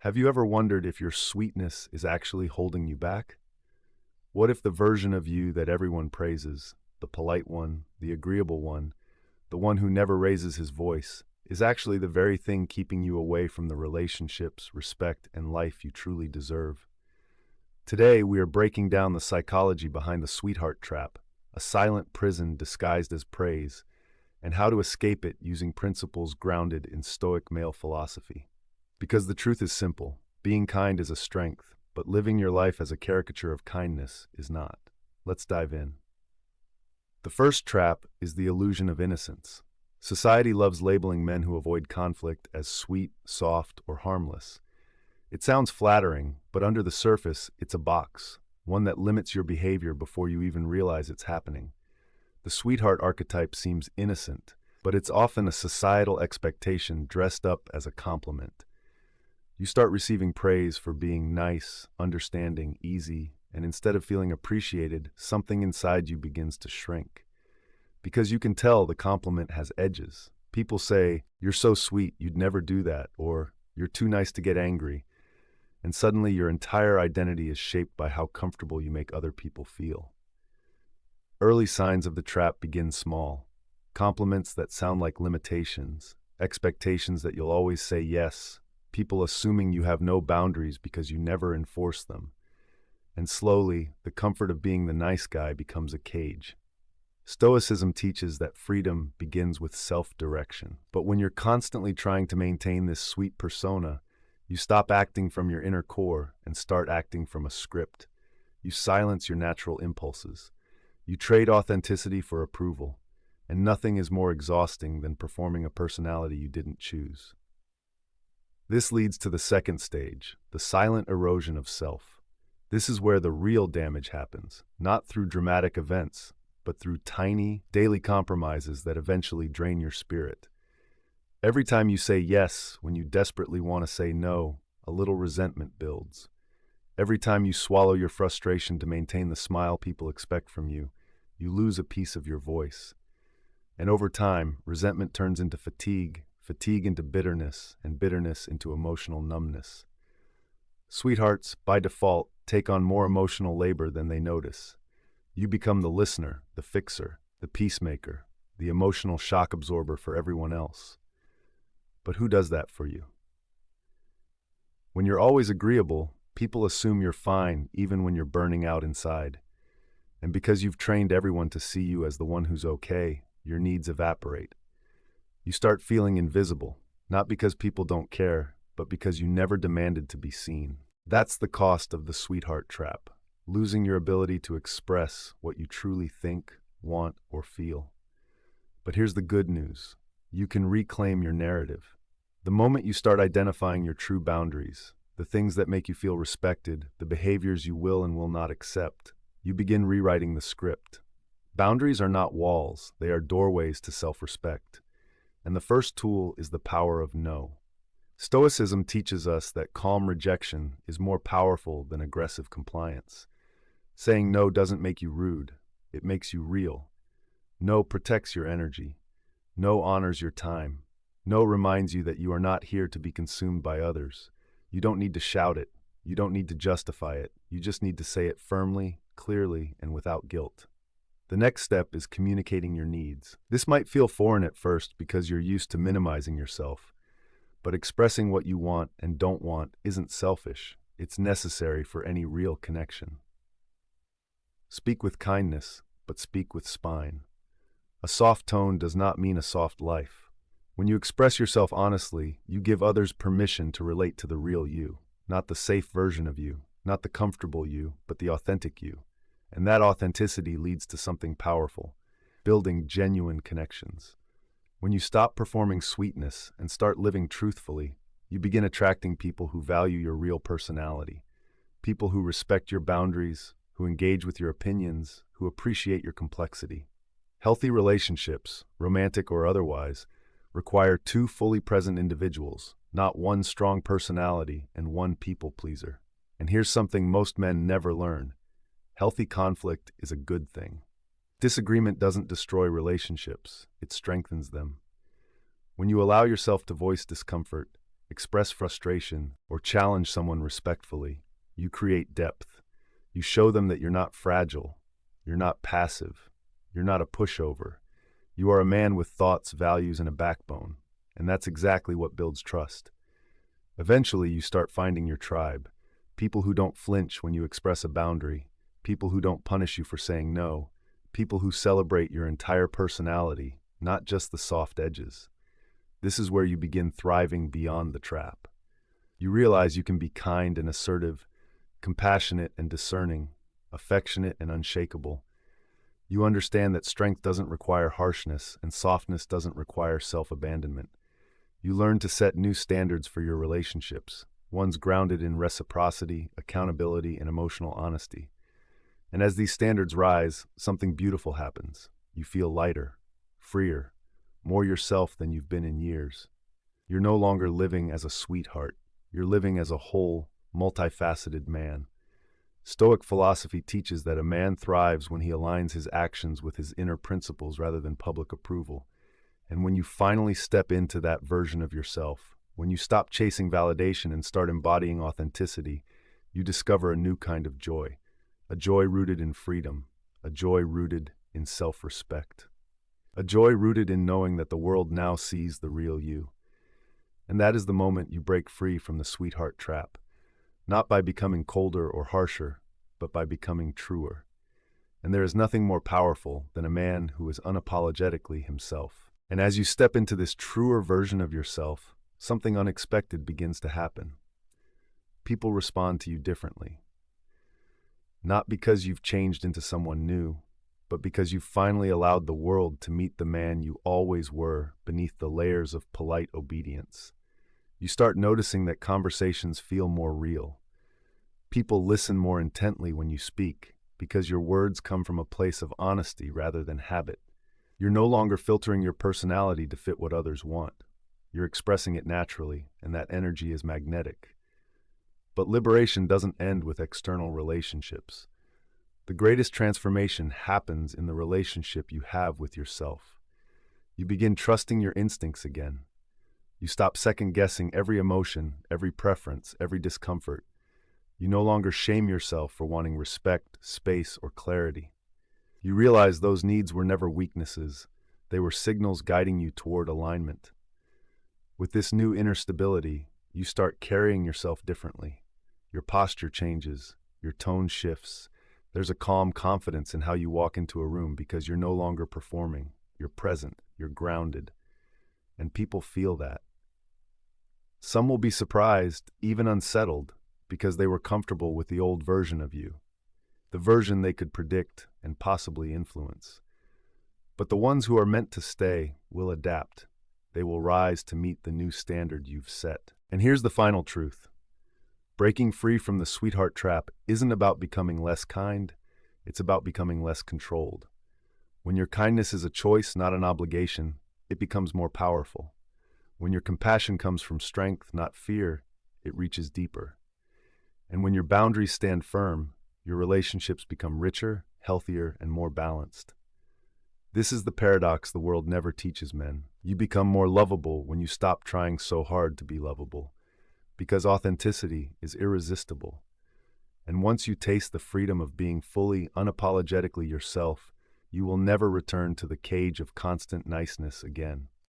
Have you ever wondered if your sweetness is actually holding you back? What if the version of you that everyone praises, the polite one, the agreeable one, the one who never raises his voice, is actually the very thing keeping you away from the relationships, respect, and life you truly deserve? Today, we are breaking down the psychology behind the sweetheart trap, a silent prison disguised as praise, and how to escape it using principles grounded in Stoic male philosophy. Because the truth is simple, being kind is a strength, but living your life as a caricature of kindness is not. Let's dive in. The first trap is the illusion of innocence. Society loves labeling men who avoid conflict as sweet, soft, or harmless. It sounds flattering, but under the surface, it's a box, one that limits your behavior before you even realize it's happening. The sweetheart archetype seems innocent, but it's often a societal expectation dressed up as a compliment. You start receiving praise for being nice, understanding, easy, and instead of feeling appreciated, something inside you begins to shrink. Because you can tell the compliment has edges. People say, "You're so sweet, you'd never do that," or "You're too nice to get angry." And suddenly your entire identity is shaped by how comfortable you make other people feel. Early signs of the trap begin small. Compliments that sound like limitations, expectations that you'll always say yes, people assuming you have no boundaries because you never enforce them. And slowly, the comfort of being the nice guy becomes a cage. Stoicism teaches that freedom begins with self-direction. But when you're constantly trying to maintain this sweet persona, you stop acting from your inner core and start acting from a script. You silence your natural impulses. You trade authenticity for approval. And nothing is more exhausting than performing a personality you didn't choose. This leads to the second stage, the silent erosion of self. This is where the real damage happens, not through dramatic events, but through tiny, daily compromises that eventually drain your spirit. Every time you say yes when you desperately want to say no, a little resentment builds. Every time you swallow your frustration to maintain the smile people expect from you, you lose a piece of your voice. And over time, resentment turns into fatigue, fatigue into bitterness, and bitterness into emotional numbness. Sweethearts, by default, take on more emotional labor than they notice. You become the listener, the fixer, the peacemaker, the emotional shock absorber for everyone else. But who does that for you? When you're always agreeable, people assume you're fine even when you're burning out inside. And because you've trained everyone to see you as the one who's okay, your needs evaporate. You start feeling invisible, not because people don't care, but because you never demanded to be seen. That's the cost of the sweetheart trap, losing your ability to express what you truly think, want, or feel. But here's the good news. You can reclaim your narrative. The moment you start identifying your true boundaries, the things that make you feel respected, the behaviors you will and will not accept, you begin rewriting the script. Boundaries are not walls, they are doorways to self-respect. And the first tool is the power of no. Stoicism teaches us that calm rejection is more powerful than aggressive compliance. Saying no doesn't make you rude, it makes you real. No protects your energy. No honors your time. No reminds you that you are not here to be consumed by others. You don't need to shout it. You don't need to justify it. You just need to say it firmly, clearly, and without guilt. The next step is communicating your needs. This might feel foreign at first because you're used to minimizing yourself. But expressing what you want and don't want isn't selfish. It's necessary for any real connection. Speak with kindness, but speak with spine. A soft tone does not mean a soft life. When you express yourself honestly, you give others permission to relate to the real you, not the safe version of you, not the comfortable you, but the authentic you. And that authenticity leads to something powerful, building genuine connections. When you stop performing sweetness and start living truthfully, you begin attracting people who value your real personality, people who respect your boundaries, who engage with your opinions, who appreciate your complexity. Healthy relationships, romantic or otherwise, require two fully present individuals, not one strong personality and one people pleaser. And here's something most men never learn. Healthy conflict is a good thing. Disagreement doesn't destroy relationships, it strengthens them. When you allow yourself to voice discomfort, express frustration, or challenge someone respectfully, you create depth. You show them that you're not fragile, you're not passive, you're not a pushover. You are a man with thoughts, values, and a backbone, and that's exactly what builds trust. Eventually, you start finding your tribe, people who don't flinch when you express a boundary, people who don't punish you for saying no, people who celebrate your entire personality, not just the soft edges. This is where you begin thriving beyond the trap. You realize you can be kind and assertive, compassionate and discerning, affectionate and unshakable. You understand that strength doesn't require harshness and softness doesn't require self-abandonment. You learn to set new standards for your relationships, ones grounded in reciprocity, accountability, and emotional honesty. And as these standards rise, something beautiful happens. You feel lighter, freer, more yourself than you've been in years. You're no longer living as a sweetheart. You're living as a whole, multifaceted man. Stoic philosophy teaches that a man thrives when he aligns his actions with his inner principles rather than public approval. And when you finally step into that version of yourself, when you stop chasing validation and start embodying authenticity, you discover a new kind of joy. A joy rooted in freedom, a joy rooted in self-respect, a joy rooted in knowing that the world now sees the real you. And that is the moment you break free from the sweetheart trap, not by becoming colder or harsher, but by becoming truer. And there is nothing more powerful than a man who is unapologetically himself. And as you step into this truer version of yourself, something unexpected begins to happen. People respond to you differently. Not because you've changed into someone new, but because you've finally allowed the world to meet the man you always were beneath the layers of polite obedience. You start noticing that conversations feel more real. People listen more intently when you speak, because your words come from a place of honesty rather than habit. You're no longer filtering your personality to fit what others want. You're expressing it naturally, and that energy is magnetic. But liberation doesn't end with external relationships. The greatest transformation happens in the relationship you have with yourself. You begin trusting your instincts again. You stop second-guessing every emotion, every preference, every discomfort. You no longer shame yourself for wanting respect, space, or clarity. You realize those needs were never weaknesses. They were signals guiding you toward alignment. With this new inner stability, you start carrying yourself differently. Your posture changes, your tone shifts. There's a calm confidence in how you walk into a room because you're no longer performing. You're present, you're grounded, and people feel that. Some will be surprised, even unsettled, because they were comfortable with the old version of you, the version they could predict and possibly influence. But the ones who are meant to stay will adapt. They will rise to meet the new standard you've set. And here's the final truth. Breaking free from the sweetheart trap isn't about becoming less kind, it's about becoming less controlled. When your kindness is a choice, not an obligation, it becomes more powerful. When your compassion comes from strength, not fear, it reaches deeper. And when your boundaries stand firm, your relationships become richer, healthier, and more balanced. This is the paradox the world never teaches men. You become more lovable when you stop trying so hard to be lovable, because authenticity is irresistible. And once you taste the freedom of being fully, unapologetically yourself, you will never return to the cage of constant niceness again.